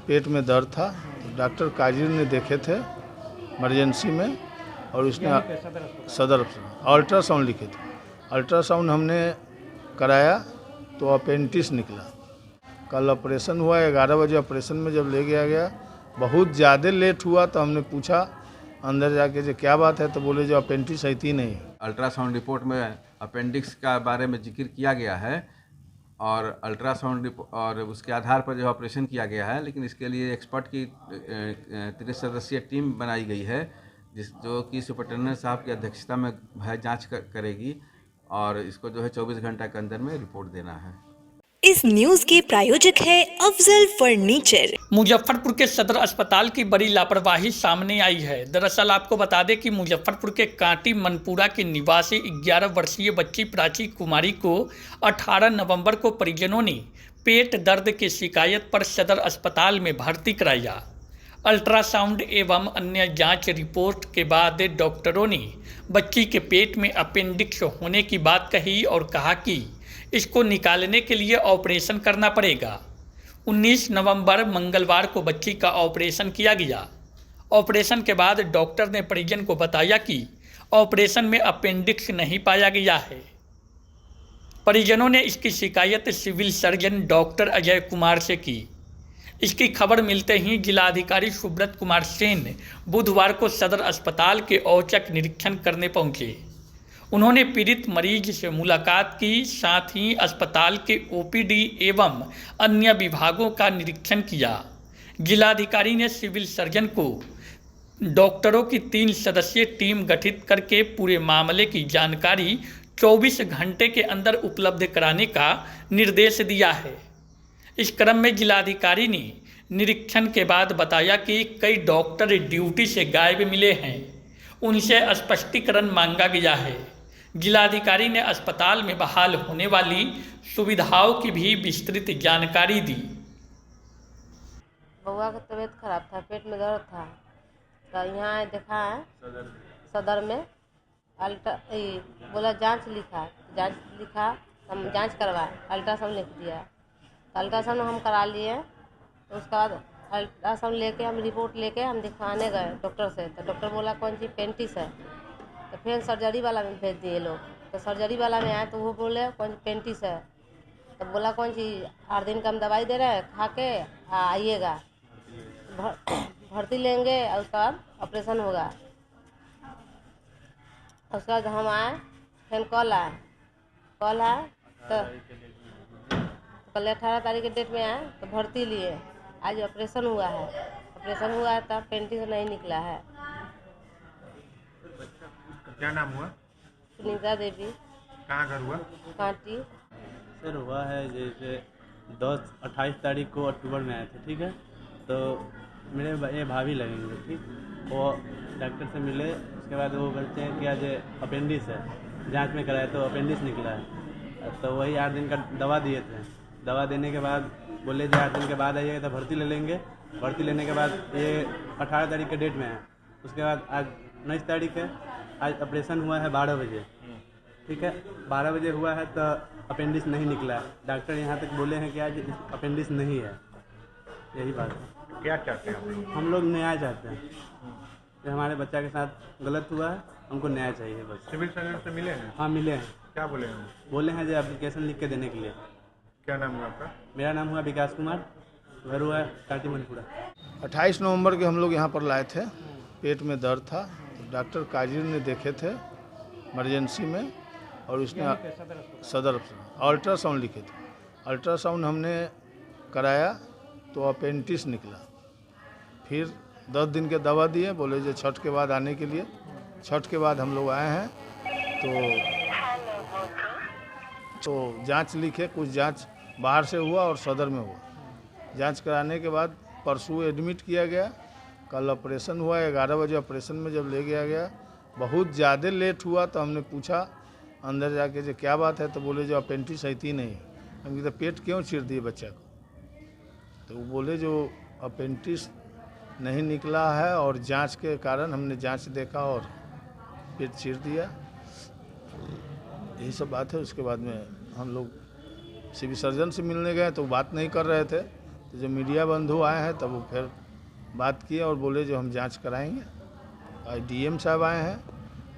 पेट में दर्द था, तो डॉक्टर काजिर ने देखे थे इमरजेंसी में, और उसने सदर अल्ट्रासाउंड लिखे थे। अल्ट्रासाउंड हमने कराया तो अपेंडिक्स निकला। कल ऑपरेशन हुआ, 11 बजे ऑपरेशन में जब ले गया बहुत ज़्यादा लेट हुआ तो हमने पूछा अंदर जाके जो क्या बात है, तो बोले जो अपेंडिक्स है ही नहीं। अल्ट्रासाउंड रिपोर्ट में अपेंडिक्स का बारे में जिक्र किया गया है और अल्ट्रासाउंड और उसके आधार पर जो ऑपरेशन किया गया है, लेकिन इसके लिए एक्सपर्ट की 30 सदस्यीय टीम बनाई गई है जो कि सुपरिटेंडेंट साहब की अध्यक्षता में जांच करेगी और इसको जो है 24 घंटा के अंदर में रिपोर्ट देना है। इस न्यूज के प्रायोजक है अफजल फर्नीचर। मुजफ्फरपुर के सदर अस्पताल की बड़ी लापरवाही सामने आई है। दरअसल आपको बता दें कि मुजफ्फरपुर के कांटी मनपुरा की निवासी 11 वर्षीय बच्ची प्राची कुमारी को 18 नवंबर को परिजनों ने पेट दर्द की शिकायत पर सदर अस्पताल में भर्ती कराया। अल्ट्रासाउंड एवं अन्य जांच रिपोर्ट के बाद डॉक्टरों ने बच्ची के पेट में अपेंडिक्स होने की बात कही और कहा कि इसको निकालने के लिए ऑपरेशन करना पड़ेगा। 19 नवंबर मंगलवार को बच्ची का ऑपरेशन किया गया। ऑपरेशन के बाद डॉक्टर ने परिजन को बताया कि ऑपरेशन में अपेंडिक्स नहीं पाया गया है। परिजनों ने इसकी शिकायत civil surgeon doctor Ajay Kumar से की। इसकी खबर मिलते ही जिलाधिकारी सुब्रत कुमार सेन बुधवार को सदर अस्पताल के औचक निरीक्षण करने पहुंचे। उन्होंने पीड़ित मरीज से मुलाकात की, साथ ही अस्पताल के ओपीडी एवं अन्य विभागों का निरीक्षण किया। जिलाधिकारी ने सिविल सर्जन को डॉक्टरों की 3 सदस्यीय टीम गठित करके पूरे मामले की जानकारी 24 घंटे के अंदर उपलब्ध कराने का निर्देश दिया है। इस क्रम में जिलाधिकारी ने निरीक्षण के बाद बताया कि कई डॉक्टर ड्यूटी से गायब मिले हैं, उनसे स्पष्टीकरण मांगा गया है। जिलाधिकारी ने अस्पताल में बहाल होने वाली सुविधाओं की भी विस्तृत जानकारी दी। बउआ का तबीयत खराब था, पेट में दर्द था, तो यहाँ देखा है सदर में बोला जांच लिखा, हम जांच करवाए, अल्ट्रासाउंड लिख दिया। तो अल्ट्रासाउंड हम करा लिए, तो उसके बाद अल्ट्रासाउंड लेके हम रिपोर्ट लेके हम दिखाने गए डॉक्टर से, तो डॉक्टर बोला कौन सी पेंटिस है, तो फिर सर्जरी वाला में भेज दिए लोग। तो सर्जरी वाला में आए तो वो बोले कौन पेंटिस है, तो बोला कौन सी 8 दिन का हम दवाई दे रहे हैं, खा के आइएगा, भर्ती लेंगे और उसके बाद ऑपरेशन होगा। उसके बाद हम आए, फिर कल आए तो कल 18 तारीख के डेट में आए तो भर्ती लिए। आज ऑपरेशन हुआ है तब पेंटिस नहीं निकला है। क्या नाम हुआ? सुनीता देवी। कहाँ घर हुआ? कांटी। सर हुआ है जैसे 28 तारीख को अक्टूबर में आए थे, ठीक है, तो मेरे ये भाभी लगेंगे, ठीक, वो डॉक्टर से मिले, उसके बाद वो बोलते हैं कि आज अपेंडिक्स है, जांच में कराया तो अपेंडिक्स निकला है, तो वही 8 दिन का दवा दिए थे। दवा देने के बाद बोले जो 8 दिन के बाद आइएगा तो भर्ती ले लेंगे। भर्ती लेने के बाद ये 18 तारीख के डेट में है। उसके बाद आज 19 तारीख है, आज ऑपरेशन हुआ है 12 बजे, ठीक है, 12 बजे हुआ है तो अपेंडिक्स नहीं निकला है। डॉक्टर यहाँ तक बोले हैं कि आज अपेंडिक्स नहीं है। यही बात है। क्या चाहते हैं हम लोग न्याय चाहते हैं कि हमारे बच्चा के साथ गलत हुआ है, हमको न्याय चाहिए बस। सिविल सर्जन से मिले हैं? हाँ मिले हैं। क्या बोले हैं? बोले हैं जो एप्लीकेशन लिख के देने के लिए। क्या नाम हुआ आपका? मेरा नाम हुआ विकास कुमार, घर हुआ है काटी मनपुरा। 28 नवंबर के हम लोग यहाँ पर लाए थे, पेट में दर्द था, तो डॉक्टर काजिर ने देखे थे इमरजेंसी में, और उसने सदर अल्ट्रासाउंड लिखे थे। अल्ट्रासाउंड हमने कराया तो अपेंडिक्स निकला। फिर 10 दिन के दवा दिए, बोले जो छठ के बाद आने के लिए। छठ के बाद हम लोग आए हैं तो जांच लिखे, कुछ जांच बाहर से हुआ और सदर में हुआ। जांच कराने के बाद परसों एडमिट किया गया। कल ऑपरेशन हुआ, 11 बजे ऑपरेशन में जब ले गया बहुत ज़्यादा लेट हुआ तो हमने पूछा अंदर जाके जो क्या बात है, तो बोले जो अपेंडिक्स है ही नहीं। हम तो पेट क्यों चीर दिए बच्चा को, तो वो बोले जो अपेंडिक्स नहीं निकला है और जांच के कारण हमने जांच देखा और पेट चीर दिया। यही सब बात है। उसके बाद में हम लोग सिविल सर्जन से मिलने गए तो बात नहीं कर रहे थे, तो जब मीडिया बंधु आए हैं तब वो फिर बात किए और बोले जो हम जांच कराएंगे। आज डीएम साहब आए हैं,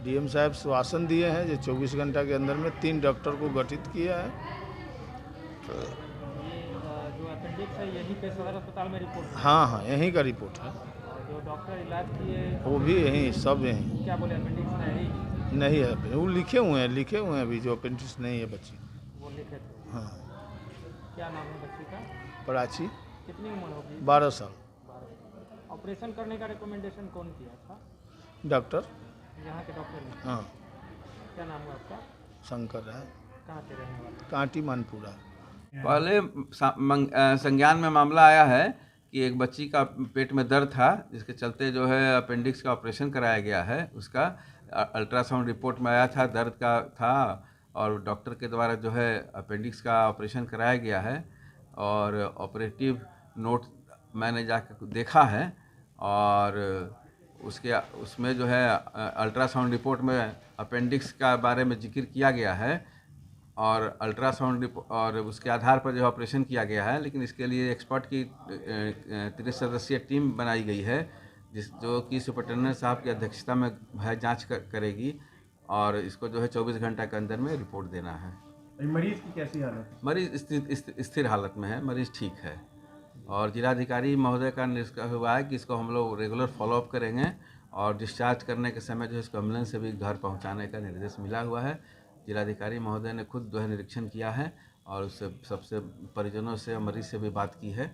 डीएम साहब श्वासन दिए हैं जो 24 घंटा के अंदर में 3 डॉक्टर को गठित किया है। जो अपेंडिक्स है यहीं पे सदर अस्पताल में रिपोर्ट हाँ, यहीं का रिपोर्ट है। जो डॉक्टर इलाज किए वो भी यहीं, सब यहीं। क्या बोले अपेंडिक्स नहीं है, वो लिखे हुए हैं अभी जो अपेंडिक्स नहीं है बच्ची। वो लिखे थे। हाँ। क्या नाम है बच्ची का? प्राची, कितनी उम्र होगी? 12 साल। ऑपरेशन करने का रिकमेंडेशन कौन किया था? डॉक्टर, यहाँ के डॉक्टर ने। हाँ, क्या नाम है आपका? शंकर है, कहाँ के रहने वाले? कांटी मनपुरा। पहले संज्ञान में मामला आया है कि एक बच्ची का पेट में दर्द था, जिसके चलते जो है अपेंडिक्स का ऑपरेशन कराया गया है। उसका अल्ट्रासाउंड रिपोर्ट में आया था, दर्द का था, और डॉक्टर के द्वारा जो है अपेंडिक्स का ऑपरेशन कराया गया है। और ऑपरेटिव नोट मैंने जाकर देखा है, और उसमें जो है अल्ट्रासाउंड रिपोर्ट में अपेंडिक्स का बारे में जिक्र किया गया है, और अल्ट्रासाउंड और उसके आधार पर जो ऑपरेशन किया गया है। लेकिन इसके लिए एक्सपर्ट की 30 सदस्यीय टीम बनाई गई है, जो कि सुपरिटेंडेंट साहब की अध्यक्षता में है, जांच करेगी, और इसको जो है 24 घंटा के अंदर में रिपोर्ट देना है। मरीज की कैसी हालत है? मरीज स्थिर हालत में है, मरीज ठीक है, और जिलाधिकारी महोदय का निर्देश हुआ है कि इसको हम लोग रेगुलर फॉलोअप करेंगे, और डिस्चार्ज करने के समय जो है इसको एम्बुलेंस से भी घर पहुंचाने का निर्देश मिला हुआ है। जिलाधिकारी महोदय ने खुद जो है निरीक्षण किया है, और उससे सबसे परिजनों से, मरीज से भी बात की है,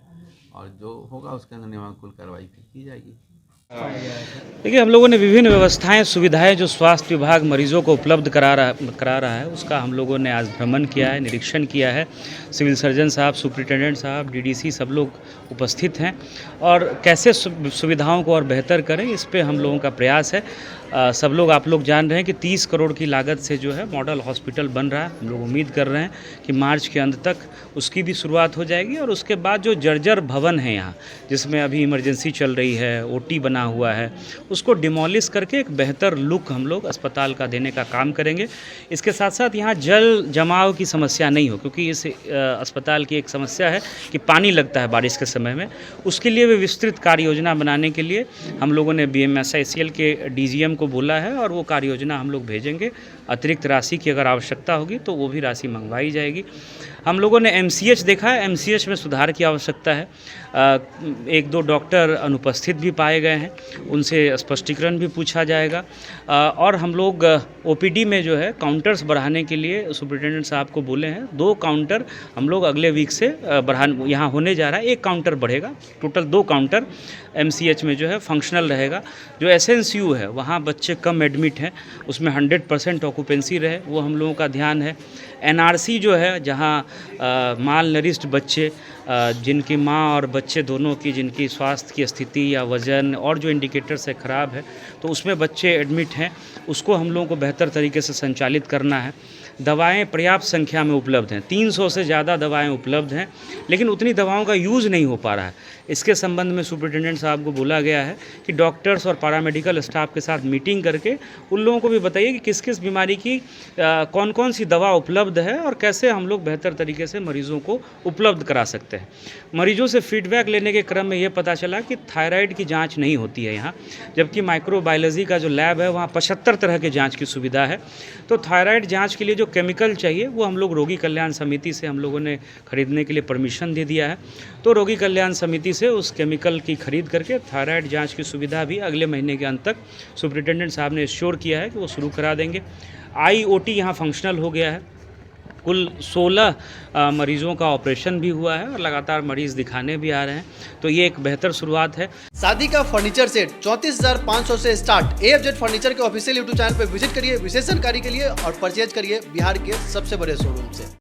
और जो होगा उसके अंदर नियमानुकूल कार्रवाई की जाएगी। देखिए, हम लोगों ने विभिन्न व्यवस्थाएं, सुविधाएं जो स्वास्थ्य विभाग मरीजों को उपलब्ध करा रहा है, उसका हम लोगों ने आज भ्रमण किया है, निरीक्षण किया है। सिविल सर्जन साहब, सुपरिटेंडेंट साहब, डीडीसी सब लोग उपस्थित हैं, और कैसे सुविधाओं को और बेहतर करें, इस पे हम लोगों का प्रयास है। सब लोग, आप लोग जान रहे हैं कि 30 करोड़ की लागत से जो है मॉडल हॉस्पिटल बन रहा है। हम लोग उम्मीद कर रहे हैं कि मार्च के अंत तक उसकी भी शुरुआत हो जाएगी, और उसके बाद जो जर्जर भवन है यहाँ, जिसमें अभी इमरजेंसी चल रही है, ओटी बना हुआ है, उसको डिमोलिश करके एक बेहतर लुक हम लोग अस्पताल का देने का काम करेंगे। इसके साथ साथ यहाँ जल जमाव की समस्या नहीं हो, क्योंकि इस अस्पताल की एक समस्या है कि पानी लगता है बारिश के समय में। उसके लिए भी विस्तृत कार्य योजना बनाने के लिए हम लोगों ने BMSICL के DGM को बोला है, और वो कार्य योजना हम लोग भेजेंगे। अतिरिक्त राशि की अगर आवश्यकता होगी तो वो भी राशि मंगवाई जाएगी। हम लोगों ने MCH देखा है, MCH में सुधार की आवश्यकता है। 1-2 डॉक्टर अनुपस्थित भी पाए गए हैं, उनसे स्पष्टीकरण भी पूछा जाएगा। और हम लोग OPD में जो है काउंटर्स बढ़ाने के लिए सुपरिटेंडेंट साहब को बोले हैं। 2 काउंटर हम लोग अगले वीक से यहाँ होने जा रहा है। 1 काउंटर बढ़ेगा, टोटल 2 काउंटर MCH में जो है फंक्शनल रहेगा। जो SNCU है वहाँ बच्चे कम एडमिट हैं, उसमें 100% ऑक्यूपेंसी रहे, वो हम लोगों का ध्यान है। NRC जो है, जहाँ माल नरिश्ड बच्चे, जिनकी माँ और बच्चे दोनों की, जिनकी स्वास्थ्य की स्थिति या वज़न और जो इंडिकेटर्स है ख़राब है, तो उसमें बच्चे एडमिट हैं, उसको हम लोगों को बेहतर तरीके से संचालित करना है। दवाएं पर्याप्त संख्या में उपलब्ध हैं, 300 से ज़्यादा दवाएं उपलब्ध हैं, लेकिन उतनी दवाओं का यूज़ नहीं हो पा रहा है। इसके संबंध में सुपरिटेंडेंट साहब को बोला गया है कि डॉक्टर्स और पैरामेडिकल स्टाफ के साथ मीटिंग करके उन लोगों को भी बताइए कि किस किस बीमारी की कौन कौन सी दवा उपलब्ध है, और कैसे हम लोग बेहतर तरीके से मरीज़ों को उपलब्ध करा सकते हैं। मरीजों से फीडबैक लेने के क्रम में ये पता चला कि थायराइड की जाँच नहीं होती है यहाँ, जबकि माइक्रोबायोलॉजी का जो लैब है वहाँ 75 तरह के जाँच की सुविधा है। तो थायराइड जाँच के लिए जो केमिकल चाहिए वो हम लोग रोगी कल्याण समिति से हम लोगों ने खरीदने के लिए परमिशन दे दिया है। तो रोगी कल्याण समिति से उस केमिकल की खरीद करके थायराइड जांच की सुविधा भी अगले महीने के अंत तक सुपरिटेंडेंट साहब ने एश्योर किया है कि वो शुरू करा देंगे। IOT यहाँ फंक्शनल हो गया है। कुल 16 मरीजों का ऑपरेशन भी हुआ है, और लगातार मरीज दिखाने भी आ रहे हैं। तो ये एक बेहतर शुरुआत है। शादी का फर्नीचर सेट 34,500 से स्टार्ट। AFZ फर्नीचर के ऑफिशियल YouTube चैनल पर विजिट करिए विशेष जानकारी के लिए, और परचेज करिए बिहार के सबसे बड़े शोरूम से।